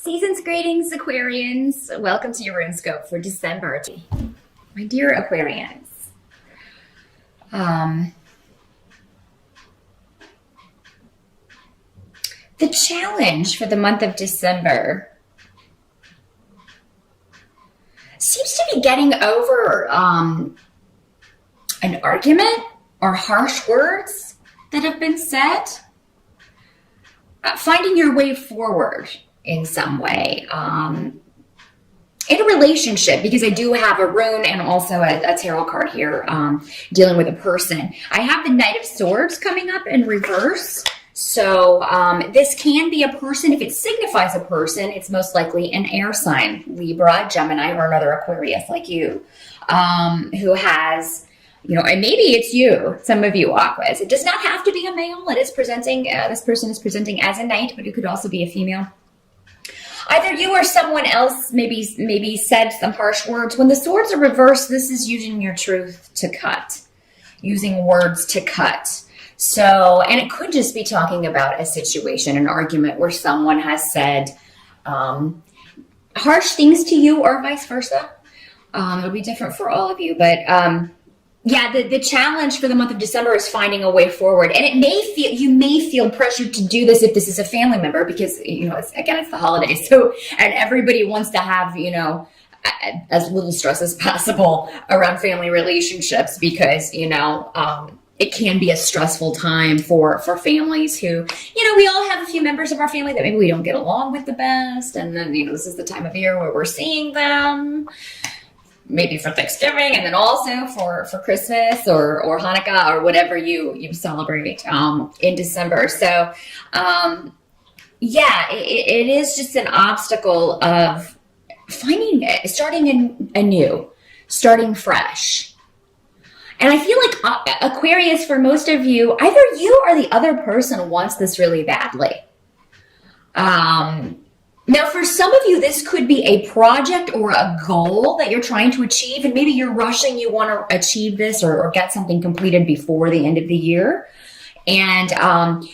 Season's greetings, Aquarians. Welcome to your RuneScope for December. My dear Aquarians. The challenge for the month of December seems to be getting over an argument or harsh words that have been said. Finding your way forward in some way. In a relationship, because I do have a rune and also a tarot card here dealing with a person. I have the Knight of Swords coming up in reverse. So this can be a person. If it signifies a person, it's most likely an air sign, Libra, Gemini, or another Aquarius like you, who has, and maybe it's you, some of you Aquas. It does not have to be a male. It is presenting, this person is presenting as a knight, but it could also be a female. Either you or someone else maybe said some harsh words. When the swords are reversed, this is using your truth to cut, using words to cut. So, and it could just be talking about a situation, an argument where someone has said harsh things to you or vice versa. It'll be different for all of you, but yeah, the challenge for the month of December is finding a way forward. And you may feel pressured to do this if this is a family member because, it's the holidays. So, and everybody wants to have, as little stress as possible around family relationships because, it can be a stressful time for families who, we all have a few members of our family that maybe we don't get along with the best. And then, this is the time of year where we're seeing them. Maybe for Thanksgiving, and then also for Christmas or Hanukkah or whatever you celebrate in December. So, yeah, it is just an obstacle of finding it, starting anew, starting fresh. And I feel like Aquarius, for most of you, either you or the other person wants this really badly. Now, for some of you, this could be a project or a goal that you're trying to achieve, and maybe you're rushing, you want to achieve this or get something completed before the end of the year. And,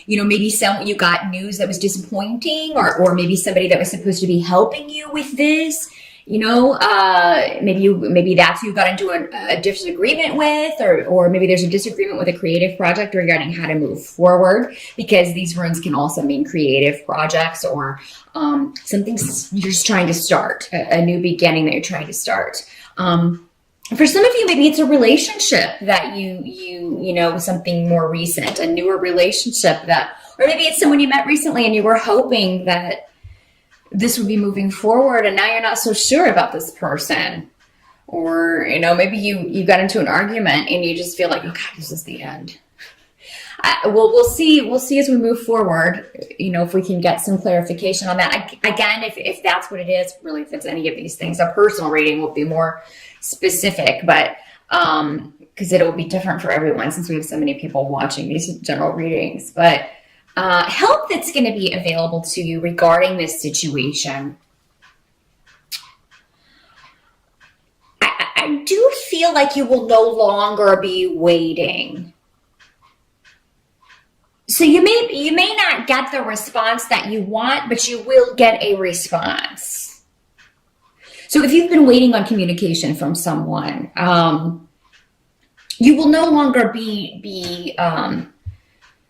maybe you got news that was disappointing, or maybe somebody that was supposed to be helping you with this, maybe that's who you got into a disagreement with, or maybe there's a disagreement with a creative project regarding how to move forward, because these runes can also mean creative projects or something you're just trying to start, a new beginning that you're trying to start. For some of you, maybe it's a relationship that something more recent, a newer relationship or maybe it's someone you met recently and you were hoping that this would be moving forward, and now you're not so sure about this person. Or, maybe you got into an argument and you just feel like, oh God, this is the end. We'll see as we move forward, if we can get some clarification on that. Again, if that's what it is, really, if it's any of these things, a personal reading will be more specific, but because it'll be different for everyone since we have so many people watching these general readings. But help that's going to be available to you regarding this situation. I do feel like you will no longer be waiting. So you may not get the response that you want, but you will get a response. So if you've been waiting on communication from someone, you will no longer be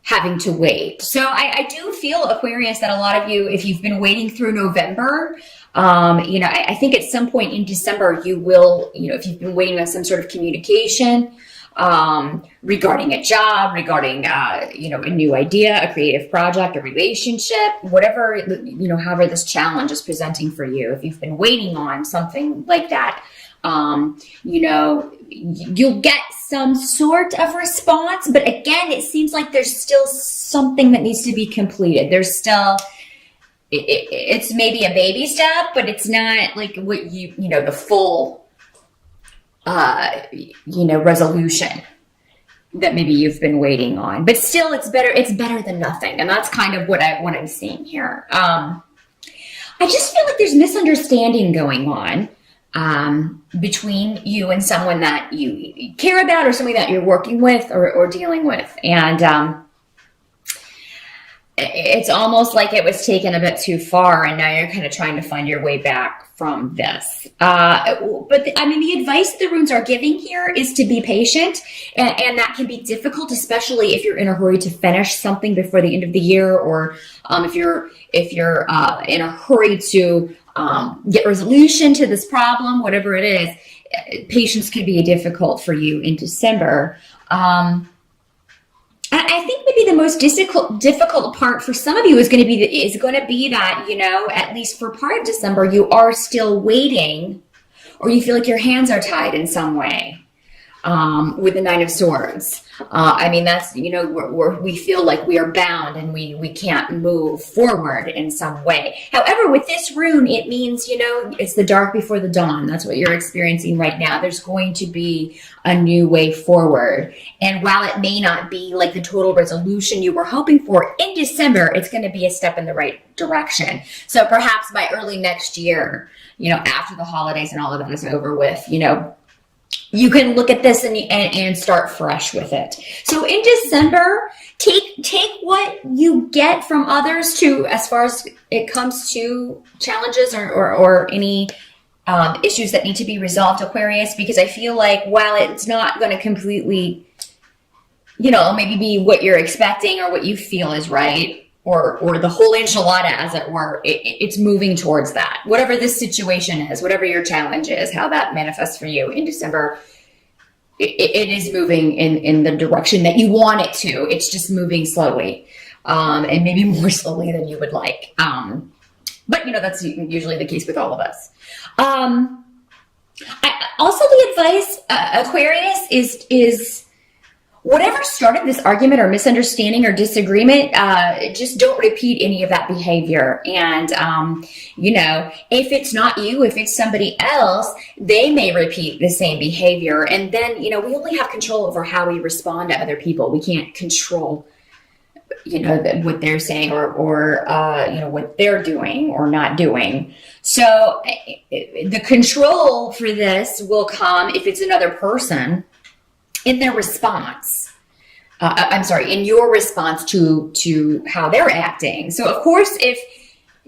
having to wait. So I do feel, Aquarius, that a lot of you, if you've been waiting through November, I think at some point in December, you will, if you've been waiting on some sort of communication, regarding a job, regarding, a new idea, a creative project, a relationship, whatever, however this challenge is presenting for you. If you've been waiting on something like that, you'll get some sort of response, but again, it seems like there's still something that needs to be completed. There's still, it's maybe a baby step, but it's not like what the full, resolution that maybe you've been waiting on, but still it's better than nothing. And that's kind of what I'm seeing here. I just feel like there's misunderstanding going on between you and someone that you care about or somebody that you're working with or dealing with. And it's almost like it was taken a bit too far, and now you're kind of trying to find your way back from this. But I mean, the advice the runes are giving here is to be patient, and that can be difficult, especially if you're in a hurry to finish something before the end of the year, or if you're in a hurry to get resolution to this problem, whatever it is. Patience could be difficult for you in December. I think maybe the most difficult part for some of you is going to be that, you know, at least for part of December, you are still waiting, or you feel like your hands are tied in some way, with the Nine of Swords. I mean, that's, you know, we feel like we are bound and we can't move forward in some way. However, with this rune, it means, you know, it's the dark before the dawn. That's what you're experiencing right now. There's going to be a new way forward. And while it may not be like the total resolution you were hoping for in December, it's going to be a step in the right direction. So perhaps by early next year, you know, after the holidays and all of that is over with, you know, you can look at this and start fresh with it. So in December, take what you get from others as far as it comes to challenges or any issues that need to be resolved, Aquarius, because I feel like while it's not going to completely, you know, maybe be what you're expecting or what you feel is right, or the whole enchilada, as it were, it's moving towards that. Whatever this situation is, whatever your challenge is, how that manifests for you in December, it is moving in the direction that you want it to. It's just moving slowly, and maybe more slowly than you would like. But, you know, that's usually the case with all of us. Also, the advice, Aquarius, is whatever started this argument or misunderstanding or disagreement, just don't repeat any of that behavior. And, you know, if it's not you, if it's somebody else, they may repeat the same behavior. And then, you know, we only have control over how we respond to other people. We can't control, you know, what they're saying or you know, what they're doing or not doing. So the control for this will come if it's another person in their response. In your response to how they're acting. So of course, if,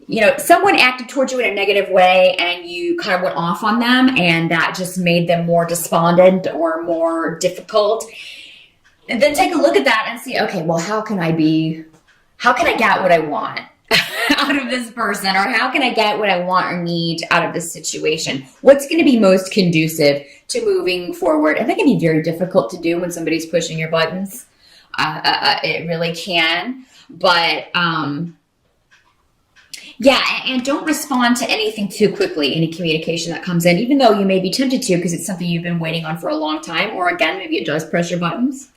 you know, someone acted towards you in a negative way and you kind of went off on them and that just made them more despondent or more difficult, and then take a look at that and see, okay, well, how can I get what I want out of this person? Or how can I get what I want or need out of this situation? What's going to be most conducive to moving forward? And that can be very difficult to do when somebody's pushing your buttons. It really can. But, yeah, and don't respond to anything too quickly, any communication that comes in, even though you may be tempted to because it's something you've been waiting on for a long time. Or again, maybe it does press your buttons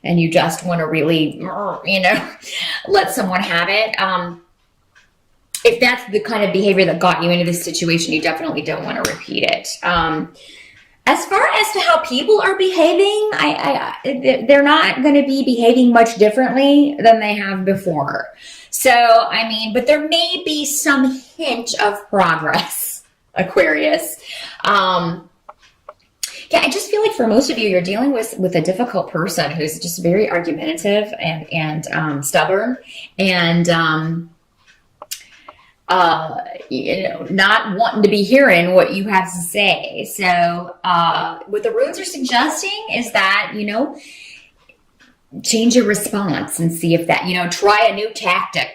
and you just want to really, you know, let someone have it. If that's the kind of behavior that got you into this situation, you definitely don't want to repeat it. As far as to how people are behaving, they're not going to be behaving much differently than they have before. So, I mean, but there may be some hint of progress, Aquarius. Yeah, I just feel like for most of you, you're dealing with a difficult person who's just very argumentative and stubborn and, you know, not wanting to be hearing what you have to say. So what the runes are suggesting is that, you know, change your response and see if that, you know, try a new tactic.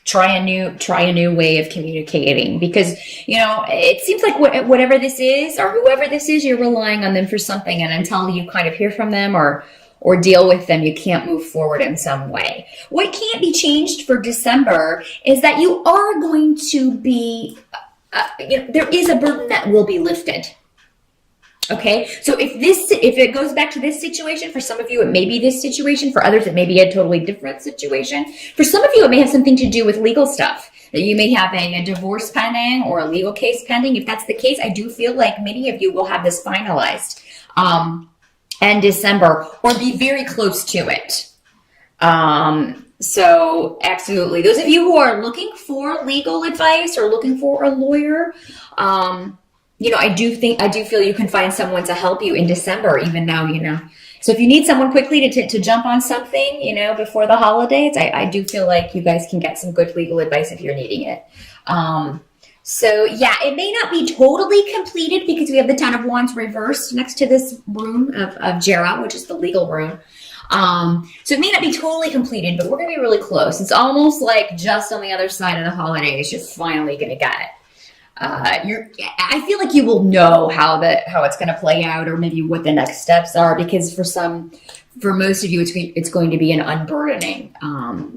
Try a new way of communicating, because, you know, it seems like whatever this is or whoever this is, you're relying on them for something. And until you kind of hear from them or deal with them, you can't move forward in some way. What can't be changed for December is that you are going to be, you know, there is a burden that will be lifted. Okay, so if it goes back to this situation, for some of you, it may be this situation. For others, it may be a totally different situation. For some of you, it may have something to do with legal stuff. That you may have a divorce pending or a legal case pending. If that's the case, I do feel like many of you will have this finalized in December or be very close to it. So absolutely. Those of you who are looking for legal advice or looking for a lawyer, you know, I do feel you can find someone to help you in December, even though, you know, So if you need someone quickly to jump on something, before the holidays, I do feel like you guys can get some good legal advice if you're needing it. So yeah, it may not be totally completed because we have the Ten of Wands reversed next to this room of Jera, which is the legal room. So it may not be totally completed, but we're going to be really close. It's almost like just on the other side of the holidays, you're finally going to get it. I feel like you will know how it's going to play out, or maybe what the next steps are, because for most of you, it's going to be an unburdening.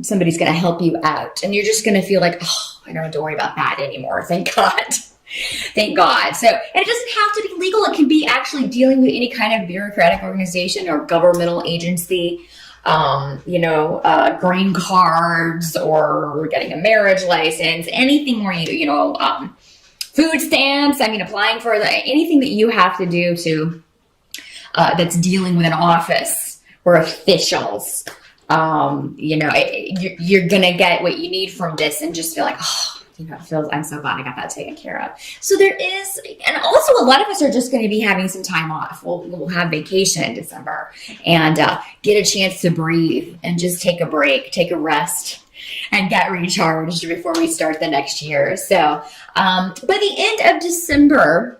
Somebody's going to help you out, and you're just going to feel like, oh, I don't have to worry about that anymore. Thank God. Thank God. So, and it doesn't have to be legal. It can be actually dealing with any kind of bureaucratic organization or governmental agency. Green cards, or getting a marriage license, anything where food stamps. I mean, applying for anything that you have to do that's dealing with an office or officials. You're gonna get what you need from this, and just feel like, I'm so glad I got that taken care of. So there is, and also a lot of us are just going to be having some time off. We'll have vacation in December, and get a chance to breathe and just take a break, take a rest, and get recharged before we start the next year. So by the end of December,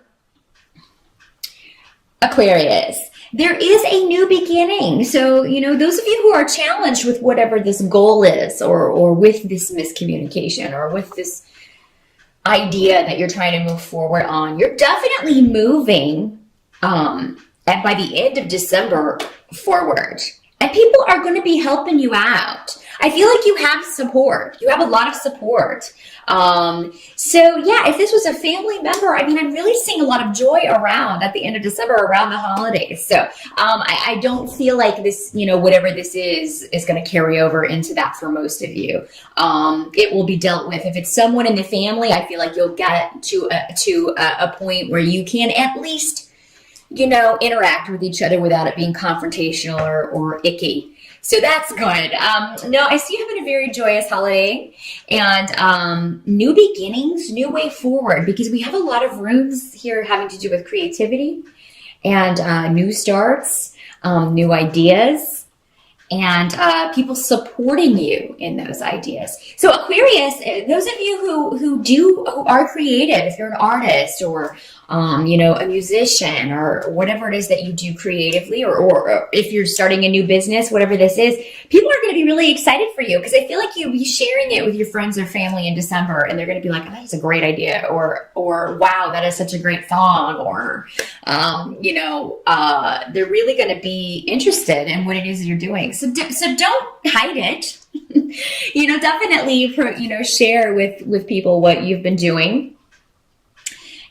Aquarius, there is a new beginning. So, those of you who are challenged with whatever this goal is, or with this miscommunication, or with this idea that you're trying to move forward on, you're definitely moving by the end of December forward. And people are going to be helping you out. I feel like you have support. You have a lot of support. So yeah, if this was a family member, I'm really seeing a lot of joy around at the end of December, around the holidays. So I don't feel like this, whatever this is going to carry over into that for most of you. It will be dealt with. If it's someone in the family, I feel like you'll get to a point where you can at least, interact with each other without it being confrontational or icky. So that's good. No, I see you having a very joyous holiday, and new beginnings, new way forward, because we have a lot of rooms here having to do with creativity and new starts, new ideas, and people supporting you in those ideas. So Aquarius, those of you who are creative, if you're an artist, or a musician, or whatever it is that you do creatively, or if you're starting a new business, whatever this is, people are going to be really excited for you, because I feel like you'll be sharing it with your friends or family in December, and they're going to be like, oh, that's a great idea, or wow, that is such a great song, or they're really going to be interested in what it is you're doing. So don't hide it. Definitely share with people what you've been doing.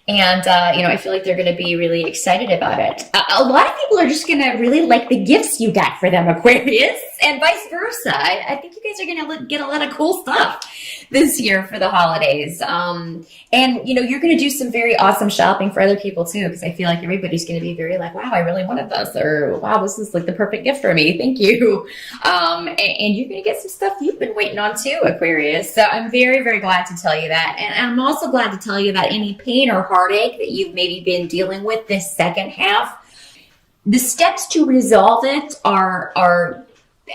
And, I feel like they're going to be really excited about it. A lot of people are just going to really like the gifts you got for them, Aquarius, and vice versa. I think you guys are going to get a lot of cool stuff this year for the holidays. And, you're going to do some very awesome shopping for other people too, because I feel like everybody's going to be very like, wow, I really wanted this, or wow, this is like the perfect gift for me. Thank you. And you're going to get some stuff you've been waiting on too, Aquarius. So I'm very, very glad to tell you that. And I'm also glad to tell you that any pain or heartache that you've maybe been dealing with this second half, the steps to resolve it are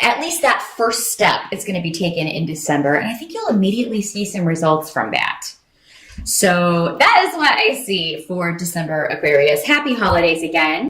at least that first step is going to be taken in December. And I think you'll immediately see some results from that. So that is what I see for December, Aquarius. Happy holidays again.